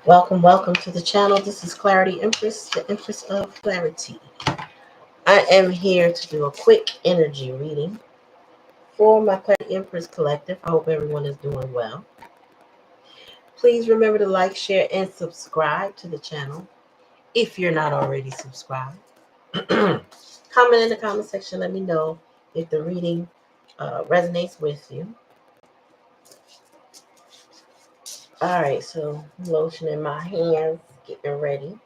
Welcome, welcome to the channel. This is Clarity Empress, the Empress of Clarity. I am here to do a quick energy reading for my Clarity Empress Collective. I hope everyone is doing well. Please remember to like, share, and subscribe to the channel if you're not already subscribed. Comment in the comment section. Let me know if the reading resonates with you. All right, so lotion in my hands, getting ready.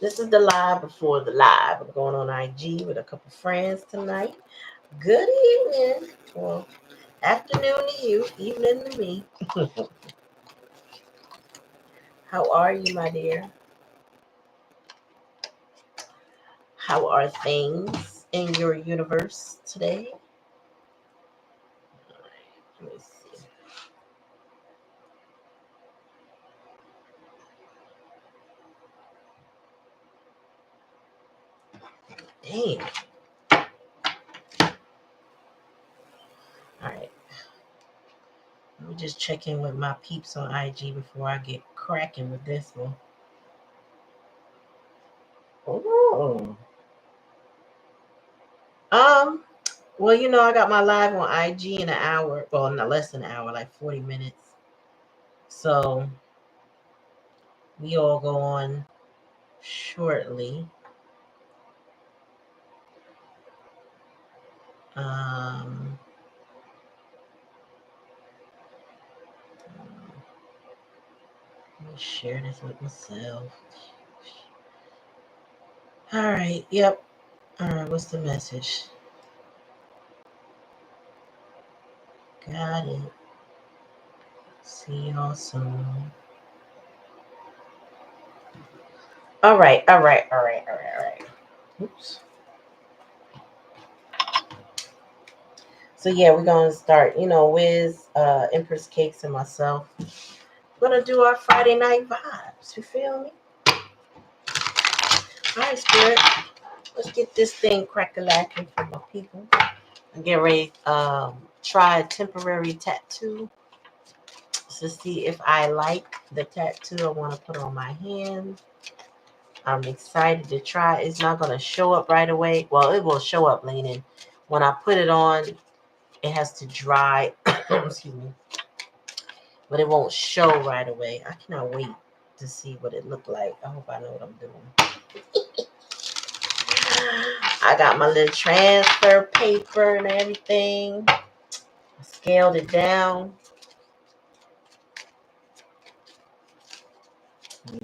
This is the live before the live. I'm going on IG with a couple friends tonight. Good evening. Well, afternoon to you, evening to me. How are you, my dear? How are things in your universe today? All right, let me see. Damn. All right. Let me just check in with my peeps on IG before I get cracking with this one. Oh. Well, I got my live on IG in an hour. Well, not less than an hour, like 40 minutes. So we all go on shortly. Let me share this with myself. All right. Yep. All right. What's the message? Got it. See y'all soon. All right. Oops. So yeah, we're gonna start. Wiz, Empress Cakes, and myself. We're gonna do our Friday night vibes. You feel me? All right, Spirit. Let's get this thing crack-a-lacking for my people. I'm getting ready try a temporary tattoo to see if I like the tattoo I want to put on my hand. I'm excited to try. It's not going to show up right away. Well, it will show up later. When I put it on, it has to dry. Excuse me. But it won't show right away. I cannot wait to see what it looked like. I hope I know what I'm doing. I got my little transfer paper and everything. I scaled it down.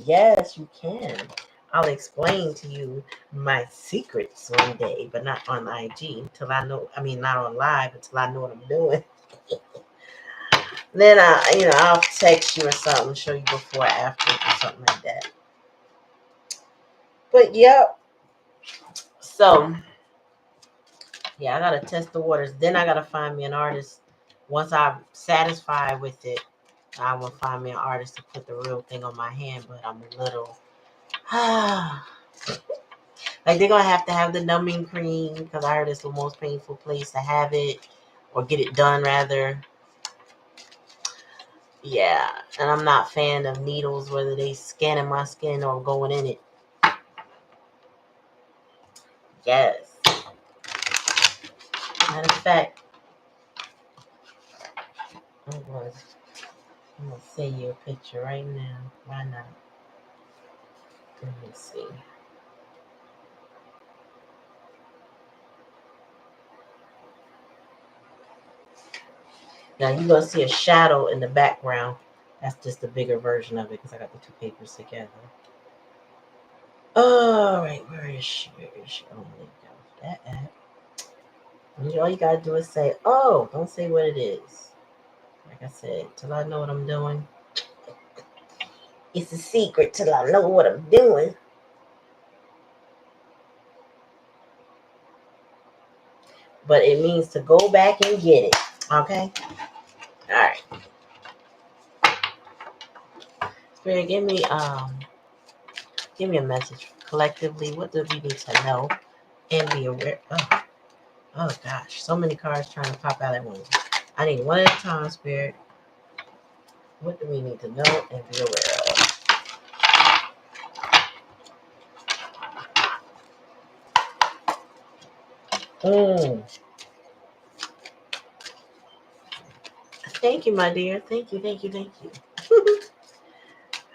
Yes, you can. I'll explain to you my secrets one day, but not on IG until I know. I mean, not on live until I know what I'm doing. Then I'll text you or something, show you before or after or something like that. But yep. So yeah, I gotta test the waters. Then I gotta find me an artist. Once I'm satisfied with it, I will find me an artist to put the real thing on my hand. But I'm a little like they're gonna have to have the numbing cream because I heard it's the most painful place to have it or get it done rather. Yeah, and I'm not a fan of needles, whether they scanning my skin or going in it. Yes. Matter of fact, I'm gonna send you a picture right now. Why not? Let me see. Now you're gonna see a shadow in the background. That's just a bigger version of it because I got the two papers together. All right, where is she? Oh, there you go. That app. And all you gotta do is say, "Oh," don't say what it is. Like I said, till I know what I'm doing. It's a secret till I know what I'm doing. But it means to go back and get it. Okay? All right. Spirit, give me a message collectively. What do we need to know and be aware of? Oh gosh, so many cards trying to pop out at once. I need one at a time, Spirit. What do we need to know and be aware of? Thank you, my dear. Thank you, thank you, thank you.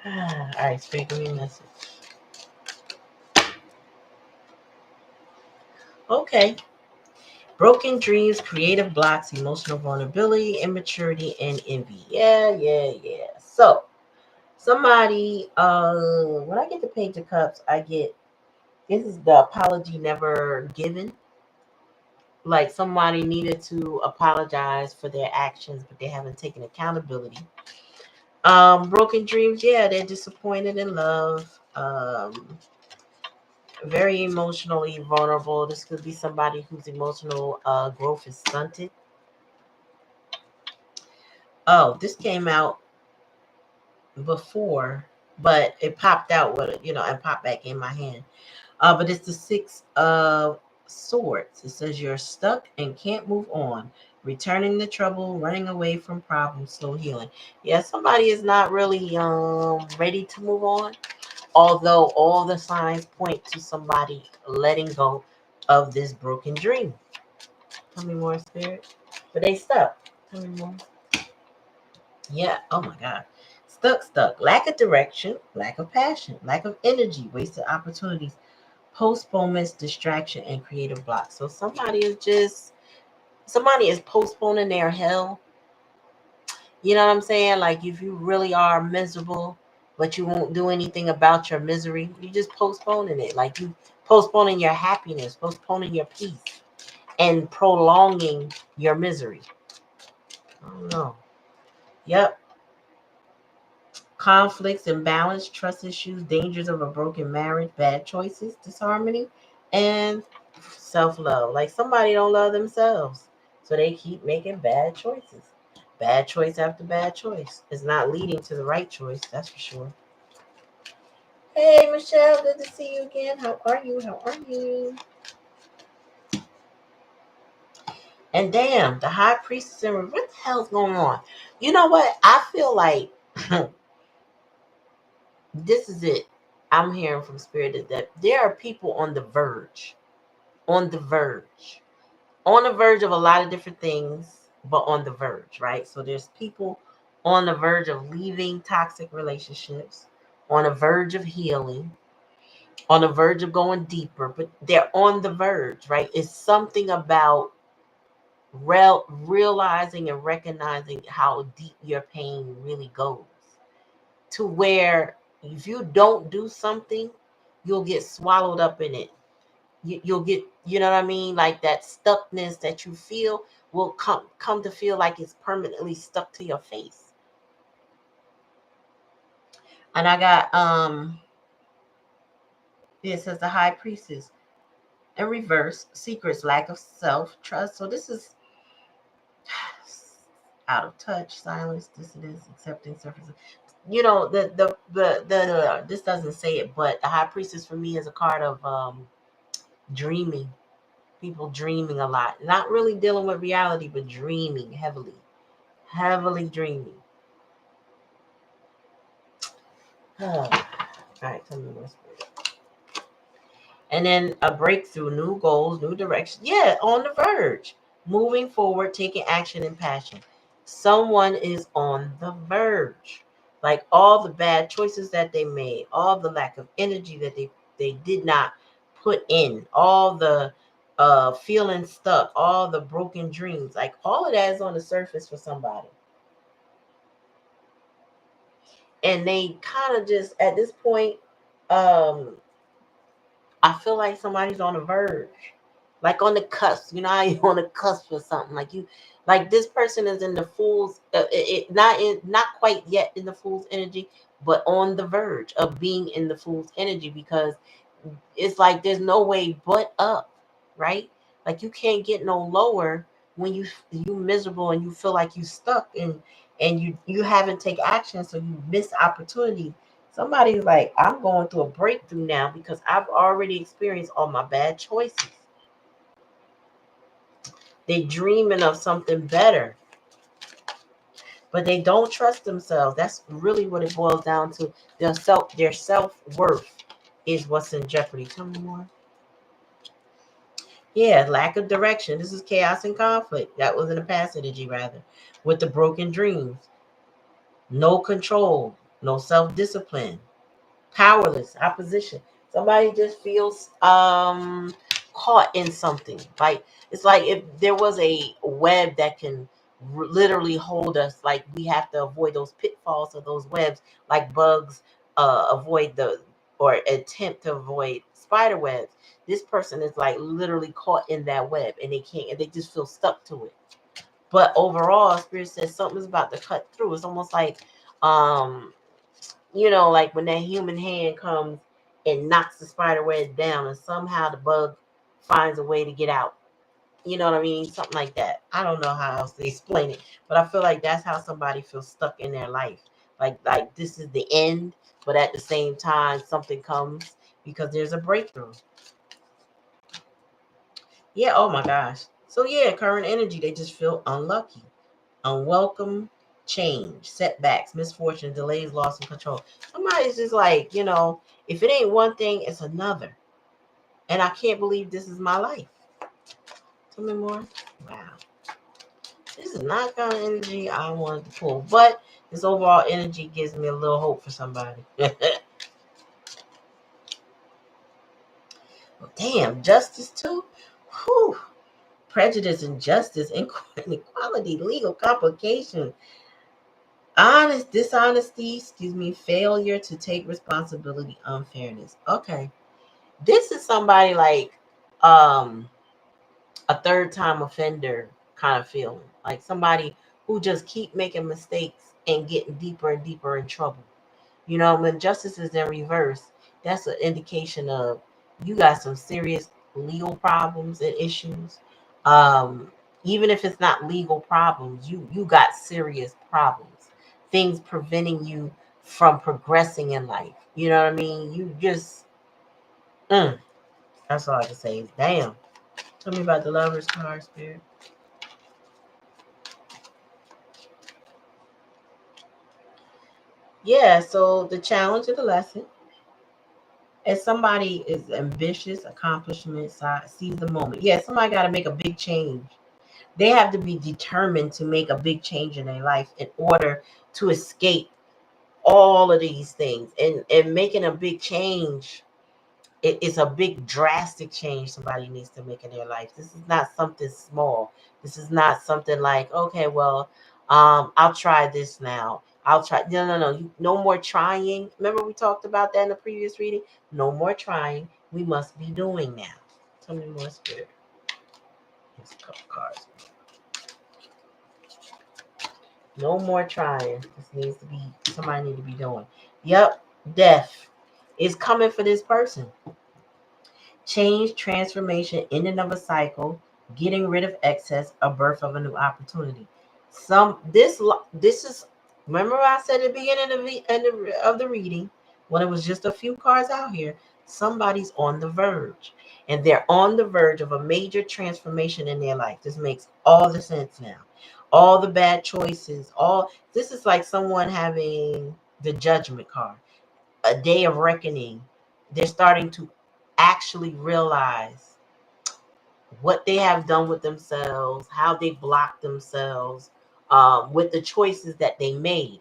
All right, Spirit, give me a message. Okay. Broken dreams, creative blocks, emotional vulnerability, immaturity, and envy. Yeah. So, somebody, when I get the Page of Cups, I get, this is the apology never given. Like somebody needed to apologize for their actions, but they haven't taken accountability. Broken dreams, yeah, they're disappointed in love. Very emotionally vulnerable. This could be somebody whose emotional growth is stunted. Oh, this came out before, but it popped out with and popped back in my hand. But it's the Six of Swords. It says you're stuck and can't move on, returning the trouble, running away from problems, slow healing. Yeah, somebody is not really ready to move on, although all the signs point to somebody letting go of this broken dream. Tell me more, Spirit. But they stuck. Tell me more. Yeah. Oh my God. Stuck. Lack of direction, lack of passion, lack of energy, wasted opportunities, postponements, distraction, and creative blocks. So somebody is postponing their hell. You know what I'm saying? Like if you really are miserable, but you won't do anything about your misery, you just postponing it. Like you postponing your happiness, postponing your peace, and prolonging your misery. I don't know. Yep. Conflicts, imbalance, trust issues, dangers of a broken marriage, bad choices, disharmony, and self-love. Like somebody don't love themselves, so they keep making bad choices. Bad choice after bad choice. It's not leading to the right choice, that's for sure. Hey, Michelle, good to see you again. How are you? How are you? And damn, the high priestess and what the hell's going on? You know what? I feel like this is it. I'm hearing from spirit that there are people on the verge, on the verge of a lot of different things, but on the verge, right? So there's people on the verge of leaving toxic relationships, on the verge of healing, on the verge of going deeper, but they're on the verge, right? It's something about realizing and recognizing how deep your pain really goes, to where if you don't do something, you'll get swallowed up in it. You'll get, you know what I mean? Like that stuckness that you feel will come to feel like it's permanently stuck to your face. And I got it says the high priestess in reverse, secrets, lack of self trust. So this is out of touch, silence, dissidence, accepting surface. You know, this doesn't say it, but the high priestess for me is a card of dreaming. People dreaming a lot, not really dealing with reality, but dreaming heavily dreaming. All right, tell me what's and then a breakthrough, new goals, new direction. Yeah, on the verge, moving forward, taking action and passion. Someone is on the verge. Like all the bad choices that they made, all the lack of energy that they did not put in, all the feeling stuck, all the broken dreams, like all of that is on the surface for somebody. And they kind of just at this point, um, I feel like somebody's on the verge, like on the cusp. You know how you on the cusp or something. Like you, like this person is in the fool's, not quite yet in the fool's energy, but on the verge of being in the fool's energy because it's like there's no way but up, right? Like you can't get no lower when you miserable and you feel like you stuck and you haven't take action, so you miss opportunity. Somebody's like, I'm going through a breakthrough now because I've already experienced all my bad choices. They dreaming of something better. but they don't trust themselves. That's really what it boils down to. Their self-worth is what's in jeopardy. Tell me more. Yeah, lack of direction. This is chaos and conflict. That was in the past energy, rather. With the broken dreams. No control. No self-discipline. Powerless. Opposition. Somebody just feels caught in something. Like, it's like if there was a web that can literally hold us, like we have to avoid those pitfalls of those webs, like bugs avoid the or attempt to avoid spider webs. This person is like literally caught in that web and they can't, and they just feel stuck to it. But overall, spirit says something's about to cut through. It's almost like um like when that human hand comes and knocks the spider web down and somehow the bug finds a way to get out. You know what I mean? Something like that. I don't know how else to explain it, but I feel like that's how somebody feels stuck in their life. Like this is the end, but at the same time something comes because there's a breakthrough. Yeah, oh my gosh. So yeah, current energy, they just feel unlucky, unwelcome change, setbacks, misfortune, delays, loss of control. Somebody's just like, if it ain't one thing, it's another. And I can't believe this is my life. Tell me more. Wow. This is not kind of energy I wanted to pull, but this overall energy gives me a little hope for somebody. Damn, justice too? Whew. Prejudice, injustice, inequality, legal complications, dishonesty, failure to take responsibility, unfairness. Okay. This is somebody like um a third time offender kind of feeling. Like somebody who just keep making mistakes and getting deeper and deeper in trouble. When justice is in reverse, that's an indication of you got some serious legal problems and issues. Um, Even if it's not legal problems, you got serious problems. Things preventing you from progressing in life. You know what I mean? You just that's all I can say. Damn. Tell me about the lover's card, spirit. Yeah, so the challenge of the lesson, as somebody is ambitious, accomplishment, sees the moment. Yeah, somebody got to make a big change. They have to be determined to make a big change in their life in order to escape all of these things. And making a big change, it's a big drastic change somebody needs to make in their life. This is not something small. This is not something like, okay, well, I'll try this now. I'll try. No, no, no. No more trying. Remember we talked about that in the previous reading. No more trying. We must be doing now. Tell me more, spirit. Here's a couple cards. No more trying. This needs to be, somebody need to be doing. Yep, death is coming for this person. Change, transformation, ending of a cycle, getting rid of excess, a birth of a new opportunity. This is, remember I said at the beginning of the reading, when it was just a few cards out here, somebody's on the verge. And they're on the verge of a major transformation in their life. This makes all the sense now. All the bad choices, this is like someone having the judgment card, a day of reckoning. They're starting to actually realize what they have done with themselves, how they blocked themselves, with the choices that they made.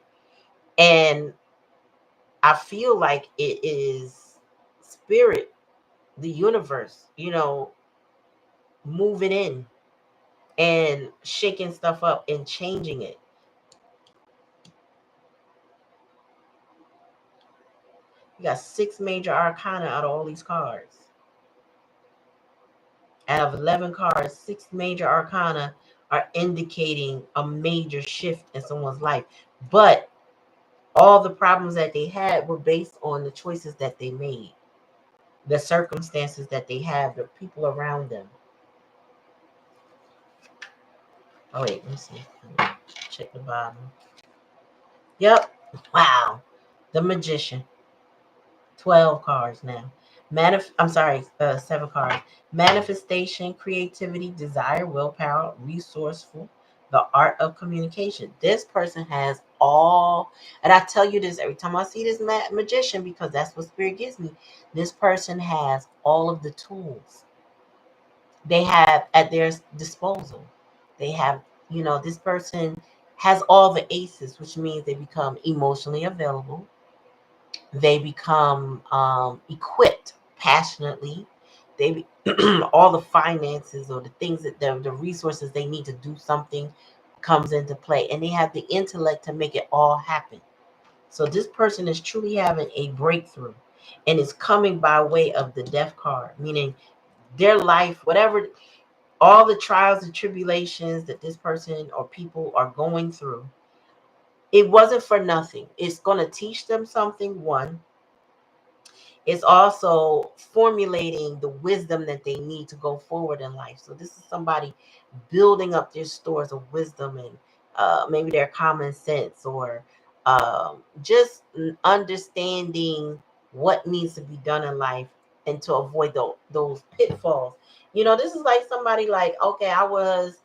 And I feel like it is spirit, the universe, moving in and shaking stuff up and changing it. You got 6 major arcana out of all these cards. Out of 11 cards, 6 major arcana are indicating a major shift in someone's life. But all the problems that they had were based on the choices that they made, the circumstances that they have, the people around them. Oh, wait, let me see. Let me check the bottom. Yep. Wow. The Magician. 12 cards now. I'm sorry, 7 cards. Manifestation, creativity, desire, willpower, resourceful, the art of communication. This person has all, and I tell you this every time I see this magician, because that's what spirit gives me. This person has all of the tools they have at their disposal. They have, this person has all the aces, which means they become emotionally available. They become equipped passionately. All the finances or the things that the resources they need to do something comes into play, and they have the intellect to make it all happen. So this person is truly having a breakthrough, and it's coming by way of the death card, meaning their life, whatever, all the trials and tribulations that this person or people are going through, it wasn't for nothing. It's going to teach them something. One, it's also formulating the wisdom that they need to go forward in life. So this is somebody building up their stores of wisdom, and maybe their common sense, or just understanding what needs to be done in life, and to avoid those pitfalls. This is like somebody like, okay, I was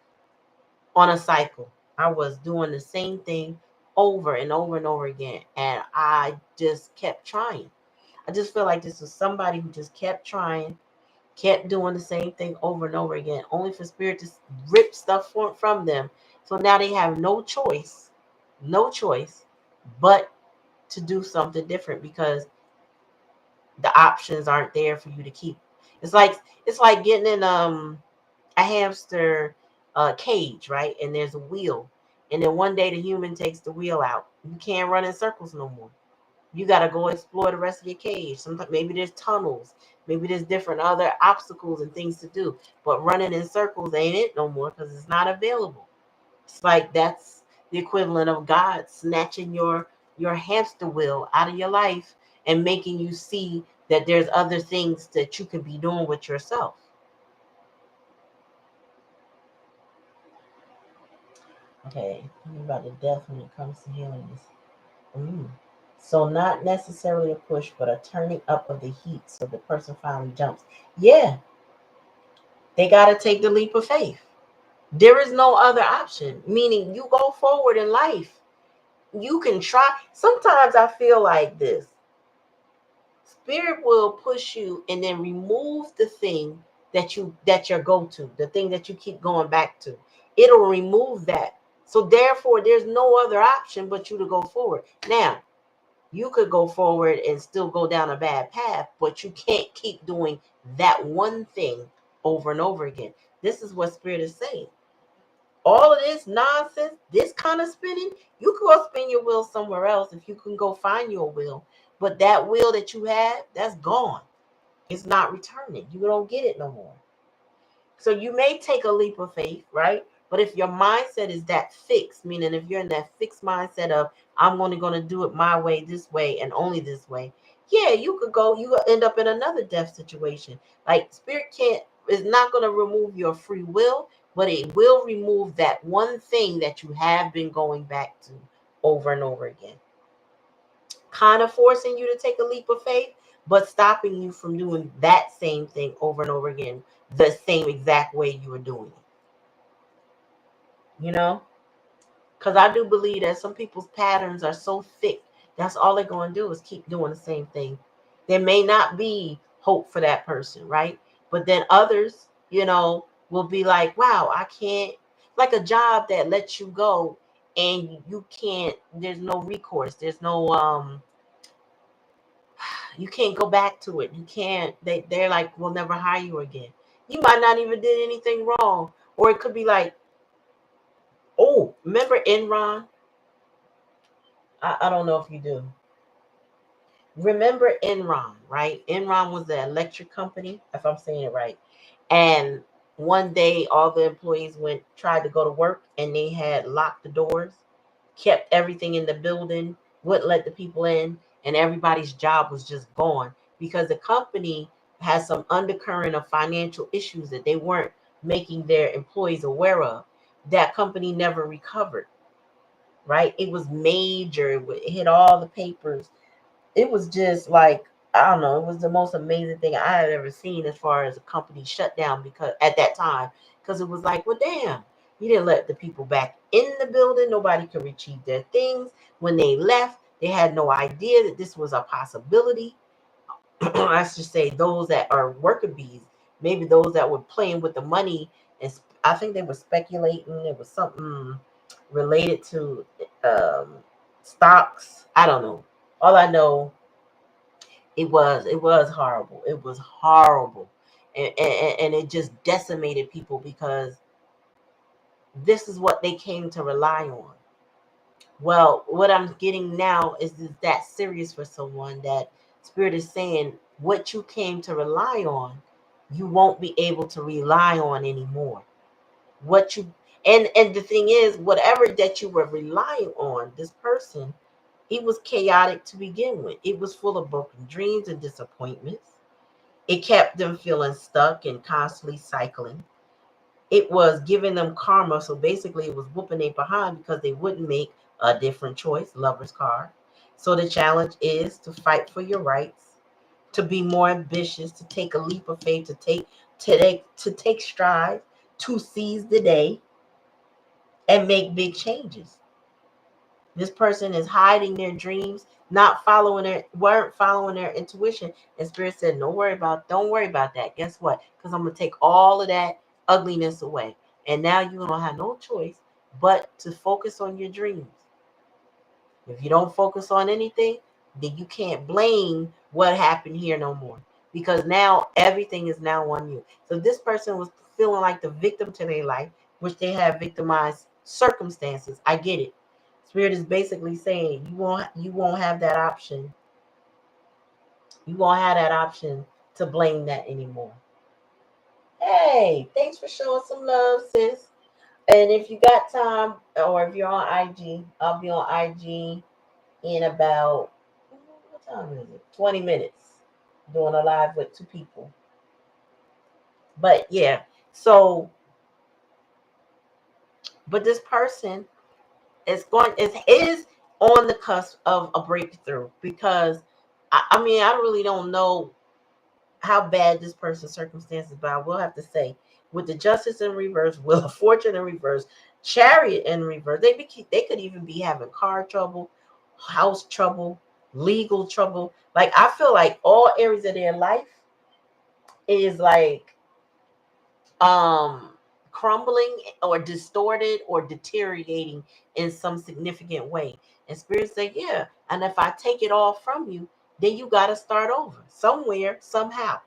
on a cycle. I was doing the same thing over and over and over again, and I just kept trying. I just feel like this was somebody who just kept trying, kept doing the same thing over and over again, only for spirit to rip stuff from them. So now they have no choice but to do something different, because the options aren't there for you to keep. It's like getting in a hamster cage, right? And there's a wheel, and then one day the human takes the wheel out. You can't run in circles no more. You got to go explore the rest of your cage. Sometimes maybe there's tunnels, maybe there's different other obstacles and things to do. But running in circles ain't it no more, because it's not available. It's like that's the equivalent of God snatching your hamster wheel out of your life and making you see that there's other things that you can be doing with yourself. Okay, think about the death when it comes to healing this. Mm. So not necessarily a push, but a turning up of the heat so the person finally jumps. Yeah, they got to take the leap of faith. There is no other option, meaning you go forward in life. You can try. Sometimes I feel like this. Spirit will push you and then remove the thing that your go-to, the thing that you keep going back to. It'll remove that. So therefore, there's no other option but you to go forward. Now, you could go forward and still go down a bad path, but you can't keep doing that one thing over and over again. This is what Spirit is saying. All of this nonsense, this kind of spinning, you could go spin your wheel somewhere else if you can go find your wheel. But that wheel that you had, that's gone. It's not returning. You don't get it no more. So you may take a leap of faith, right? But if your mindset is that fixed, meaning if you're in that fixed mindset of I'm only going to do it my way, this way, and only this way, yeah, you could end up in another death situation. Like spirit can't is not going to remove your free will, but it will remove that one thing that you have been going back to over and over again. Kind of forcing you to take a leap of faith, but stopping you from doing that same thing over and over again, the same exact way you were doing it. You know? Because I do believe that some people's patterns are so thick, that's all they're going to do is keep doing the same thing. There may not be hope for that person, right? But then others, will be like, wow, I can't, like a job that lets you go and you can't, there's no recourse. There's no, you can't go back to it. You can't, they're like, we'll never hire you again. You might not even did anything wrong. Or it could be like, oh, remember Enron? I don't know if you do. Remember Enron, right? Enron was the electric company, if I'm saying it right. And one day all the employees tried to go to work and they had locked the doors, kept everything in the building, wouldn't let the people in, and everybody's job was just gone because the company has some undercurrent of financial issues that they weren't making their employees aware of. That company never recovered, right? It was major. It hit all the papers. It was just like, I don't know, it was the most amazing thing I had ever seen as far as a company shut down because at that time, because it was like, well, damn, He didn't let the people back in the building. Nobody could retrieve their things. When they left, they had no idea that this was a possibility. I should say those that are worker bees, maybe those that were playing with the money, and I think they were speculating. It was something related to um, stocks. I don't know. All I know, it was horrible. It was horrible, and it just decimated people because this is what they came to rely on. Well, what I'm getting now is that serious for someone that Spirit is saying what you came to rely on, you won't be able to rely on anymore. What you and the thing is, whatever that you were relying on, this person, it was chaotic to begin with. It was full of broken dreams and disappointments. It kept them feeling stuck and constantly cycling. It was giving them karma. So basically, it was whooping they behind because they wouldn't make a different choice. Lover's card. So the challenge is to fight for your rights, to be more ambitious, to take a leap of faith, to take strides, to seize the day and make big changes. This person is hiding their dreams, weren't following their intuition. And Spirit said, don't worry about that. Guess what? Because I'm gonna take all of that ugliness away. And now you're gonna have no choice but to focus on your dreams. If you don't focus on anything, then you can't blame what happened here no more. Because now everything is now on you. So this person was feeling like the victim to their life, which they have victimized circumstances. I get it. Spirit is basically saying you won't have that option. You won't have that option to blame that anymore. Hey, thanks for showing some love, sis. And if you got time, or if you're on IG, I'll be on IG in about, what time is it? 20 minutes. Doing a live with 2 people. But yeah, so but this person is on the cusp of a breakthrough because I mean I really don't know how bad this person's circumstances, but I will have to say, with the justice in reverse, Wheel of Fortune in reverse, Chariot in reverse, they could even be having car trouble, house trouble, legal trouble. Like I feel like all areas of their life is like um crumbling or distorted or deteriorating in some significant way. And Spirit say, yeah, and if I take it all from you, then you got to start over somewhere, somehow.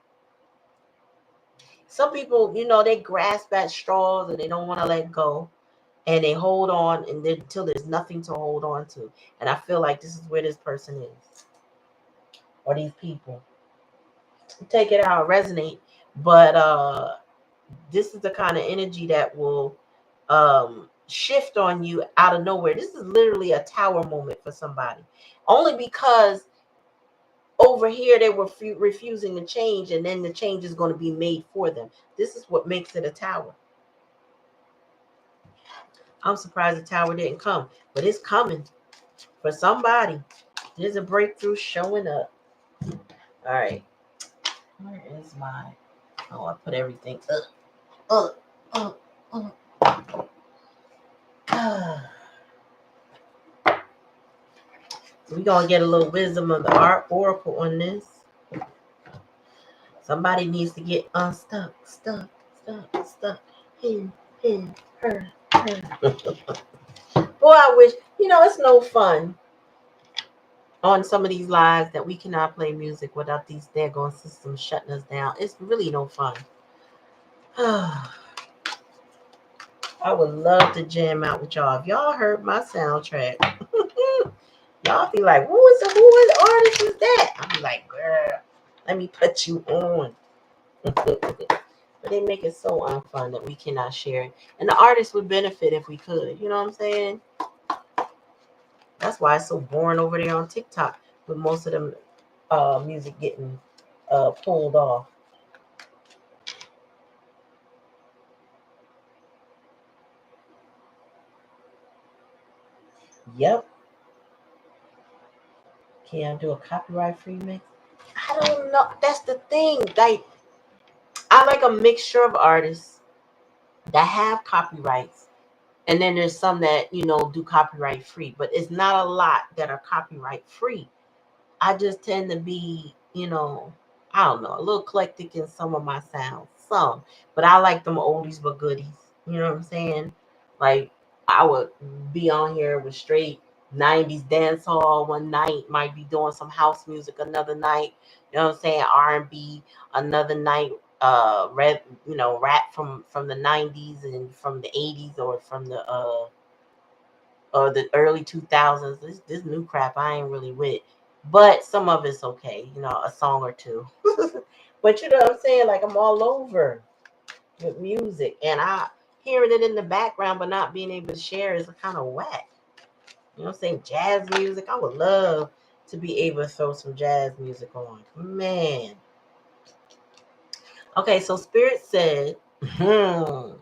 Some people, they grasp at straws and they don't want to let go, and they hold on and then until there's nothing to hold on to. And I feel like this is where this person is, or these people. Take it out, resonate, but this is the kind of energy that will shift on you out of nowhere. This is literally a tower moment for somebody, only because over here they were refusing to change, and then the change is going to be made for them. This is what makes it a tower. I'm surprised the tower didn't come, but it's coming for somebody. There's a breakthrough showing up. All right, where is my? Oh, I put everything up, up, up. We're gonna get a little wisdom of the art oracle on this. Somebody needs to get unstuck, stuck. Him, her. Boy, I wish, it's no fun on some of these lives that we cannot play music without these daggone systems shutting us down. It's really no fun. I would love to jam out with y'all. If y'all heard my soundtrack, y'all be like, who is artist is that? I'll be like, girl, let me put you on. But they make it so unfun that we cannot share it. And the artists would benefit if we could. You know what I'm saying? That's why it's so boring over there on TikTok with most of them music getting pulled off. Yep. Can I do a copyright free mix? I don't know. That's the thing. Like, I like a mixture of artists that have copyrights And then there's some that, do copyright free, but it's not a lot that are copyright free. I just tend to be, I don't know, a little eclectic in some of my sounds. Some. But I like them oldies but goodies. You know what I'm saying? Like, I would be on here with straight 90s dance hall one night, might be doing some house music another night, you know what I'm saying? R&B another night, rap from the 90s and from the 80s or the early 2000s. This new crap I ain't really with. But some of it's okay, a song or two. But you know what I'm saying? Like, I'm all over with music. And I hearing it in the background but not being able to share is kind of whack. You know what I'm saying? Jazz music. I would love to be able to throw some jazz music on. Man. Okay, so Spirit said, oh,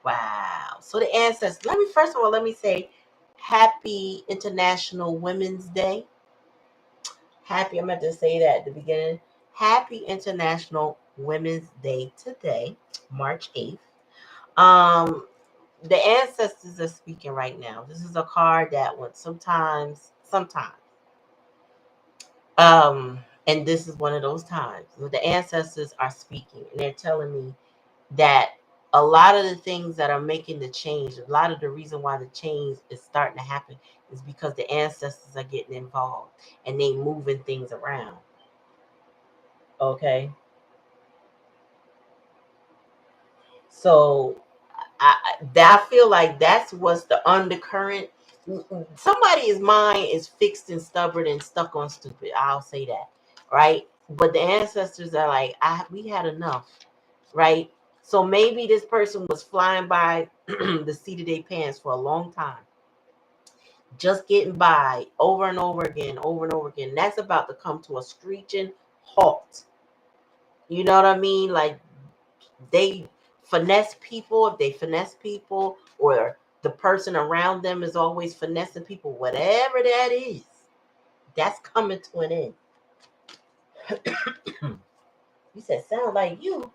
wow. So the ancestors, let me say happy International Women's Day. Happy, I meant to say that at the beginning. Happy International Women's Day today, March 8th. The ancestors are speaking right now. This is a card that went sometimes. And this is one of those times. The ancestors are speaking and they're telling me that a lot of the things that are making the change, a lot of the reason why the change is starting to happen is because the ancestors are getting involved and they moving things around. Okay. So I feel like that's what's the undercurrent. Somebody's mind is fixed and stubborn and stuck on stupid. I'll say that, right? But the ancestors are like, we had enough, right? So maybe this person was flying by the seat of their pants for a long time, just getting by over and over again, over and over again. That's about to come to a screeching halt. You know what I mean? Like, they finesse people, if they finesse people, or the person around them is always finessing people, whatever that is, that's coming to an end. You said, sound like you.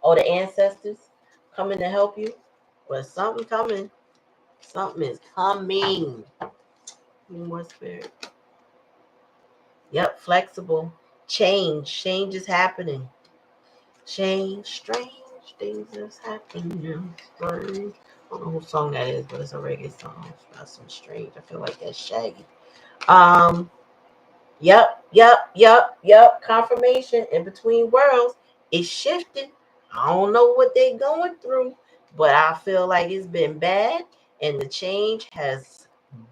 Oh, the ancestors coming to help you? Well, something coming. Something is coming. More spirit. Yep, flexible. Change is happening. Change, strange things is happening. Strange. I don't know whose song that is, but it's a reggae song. That's some strange. I feel like that's Shaggy. Um, yep. Confirmation in between worlds. It's shifting. I don't know what they're going through, but I feel like it's been bad and the change has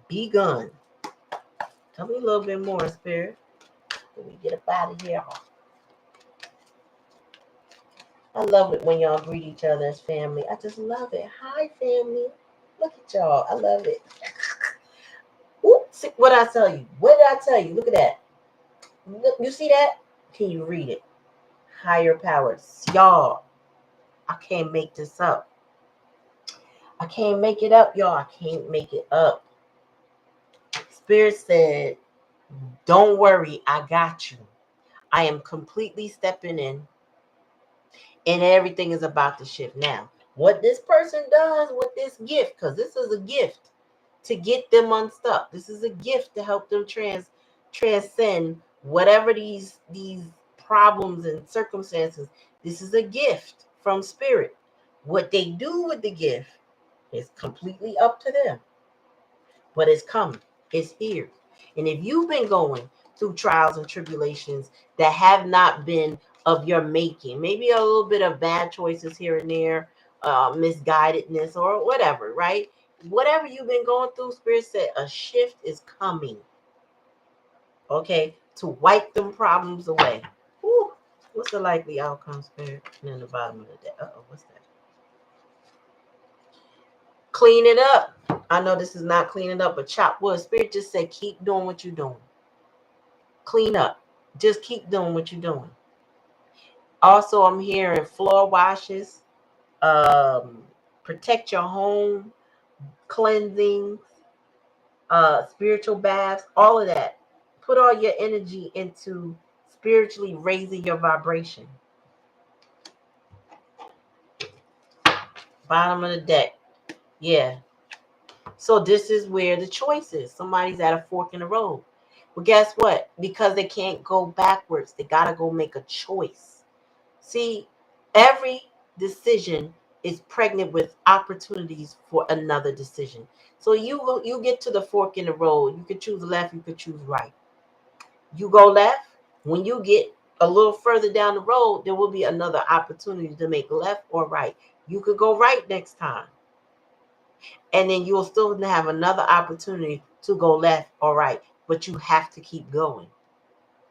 begun. Tell me a little bit more, Spirit. Let me get up out of here. I love it when y'all greet each other as family. I just love it. Hi, family. Look at y'all. I love it. Oops, what did I tell you? What did I tell you? Look at that. Look, you see that? Can you read it? Higher powers. Y'all, I can't make this up. I can't make it up, y'all. I can't make it up. Spirit said, don't worry. I got you. I am completely stepping in and everything is about to shift now. What this person does with this gift, because this is a gift to get them unstuck. This is a gift to help them transcend whatever these problems and circumstances. This is a gift from spirit. What they do with the gift is completely up to them. But it's coming. It's here. And if you've been going through trials and tribulations that have not been of your making, maybe a little bit of bad choices here and there, misguidedness or whatever, right? Whatever you've been going through, Spirit said a shift is coming. Okay, to wipe them problems away. Whew. What's the likely outcome, Spirit? And then the bottom of the day. What's that? Clean it up. I know this is not cleaning up, but chop wood. Spirit just said keep doing what you're doing. Clean up. Just keep doing what you're doing. Also, I'm hearing floor washes, protect your home, cleansing, spiritual baths, all of that. Put all your energy into spiritually raising your vibration. Bottom of the deck. Yeah. So this is where the choice is. Somebody's at a fork in the road. Well, guess what? Because they can't go backwards, they got to go make a choice. See, every decision is pregnant with opportunities for another decision. So you get to the fork in the road. You could choose left, you could choose right. You go left. When you get a little further down the road, there will be another opportunity to make left or right. You could go right next time, and then you'll still have another opportunity to go left or right, but you have to keep going.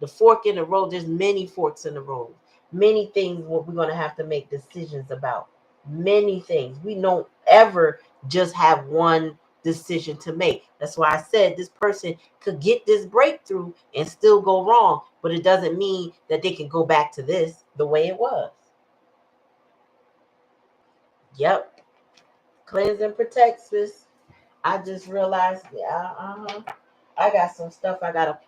The fork in the road, there's many forks in the road, many things what we're going to have to make decisions about, many things. We don't ever just have one decision to make. That's why I said this person could get this breakthrough and still go wrong, but it doesn't mean that they can go back to this the way it was. Yep. Cleanse and protect, sis. I just realized, yeah, I got some stuff I gotta.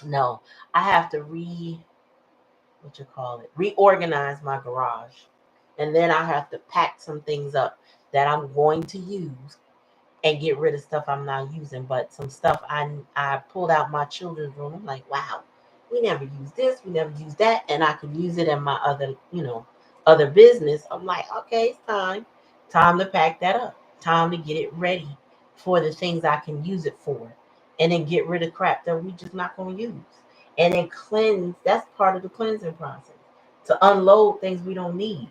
No, I have to what you call it, reorganize my garage, and then I have to pack some things up that I'm going to use and get rid of stuff I'm not using. But some stuff I pulled out my children's room. I'm like, wow, we never use this, we never use that, and I could use it in my other, other business. I'm like, okay, it's time to pack that up. Time to get it ready for the things I can use it for, and then get rid of crap that we just not going to use, and then cleanse. That's part of the cleansing process, to unload things we don't need.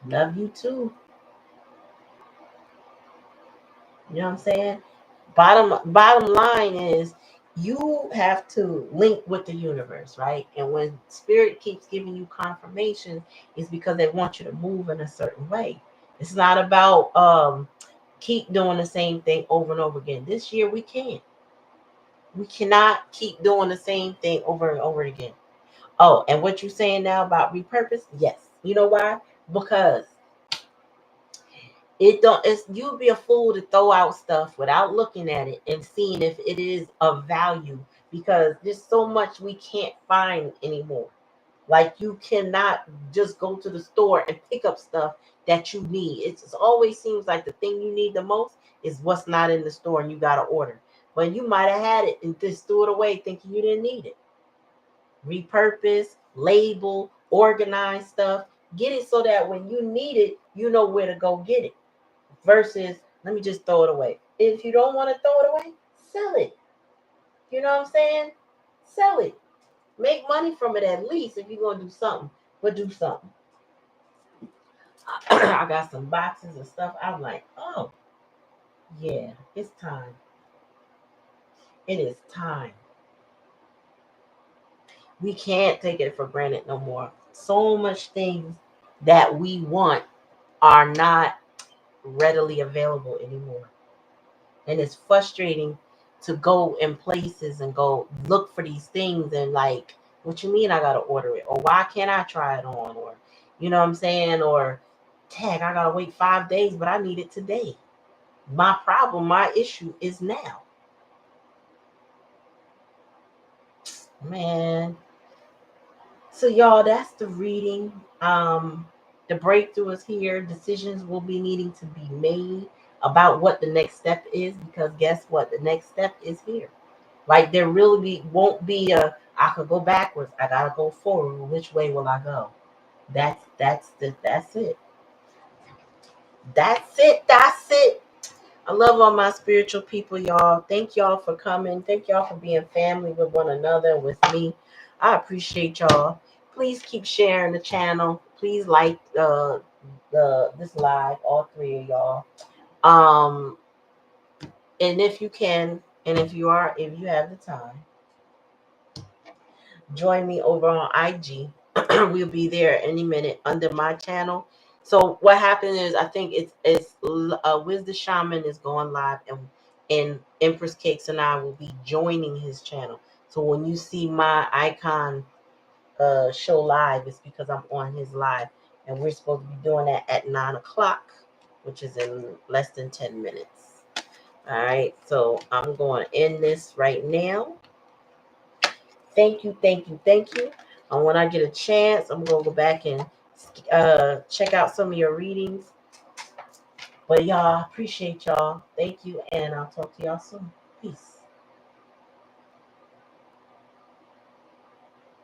Love you too. You know what I'm saying? Bottom line is you have to link with the universe, right? And when spirit keeps giving you confirmation, it's because they want you to move in a certain way. It's not about keep doing the same thing over and over again. This year we can't. We cannot keep doing the same thing over and over again. Oh, and what you're saying now about repurpose? Yes. You know why? Because it don't. It's you'd be a fool to throw out stuff without looking at it and seeing if it is of value. Because there's so much we can't find anymore. Like you cannot just go to the store and pick up stuff that you need. It always seems like the thing you need the most is what's not in the store, and you got to order. But you might have had it and just threw it away thinking you didn't need it. Repurpose, label, organize stuff. Get it so that when you need it, you know where to go get it. Versus, let me just throw it away. If you don't want to throw it away, sell it. You know what I'm saying? Sell it. Make money from it at least if you're going to do something. But do something. I got some boxes and stuff. I'm like, oh, yeah, it's time. It is time. We can't take it for granted no more. So much things that we want are not readily available anymore. And it's frustrating to go in places and go look for these things and like, what you mean I gotta order it? Or why can't I try it on? Or you know what I'm saying? Or tag, I gotta wait 5 days, but I need it today. My problem, my issue is now. Man. So y'all, that's the reading. The breakthrough is here. Decisions will be needing to be made about what the next step is, because guess what? The next step is here. Like there really won't be I could go backwards. I gotta go forward. Which way will I go? That's it. That's it. That's it. I love all my spiritual people, y'all. Thank y'all for coming. Thank y'all for being family with one another and with me. I appreciate y'all. Please keep sharing the channel. Please like the this live, all three of y'all. Um, and if you can, and if you have the time, join me over on IG. We'll be there any minute under my channel. So what happened is, I think it's Wiz the Shaman is going live, and Empress Cakes and I will be joining his channel. So when you see my icon show live, it's because I'm on his live, and we're supposed to be doing that at 9 o'clock, which is in less than 10 minutes. All right, so I'm going to end this right now. Thank you, thank you, thank you. And when I get a chance, I'm going to go back and check out some of your readings. But y'all, appreciate y'all. Thank you. And I'll talk to y'all soon. Peace.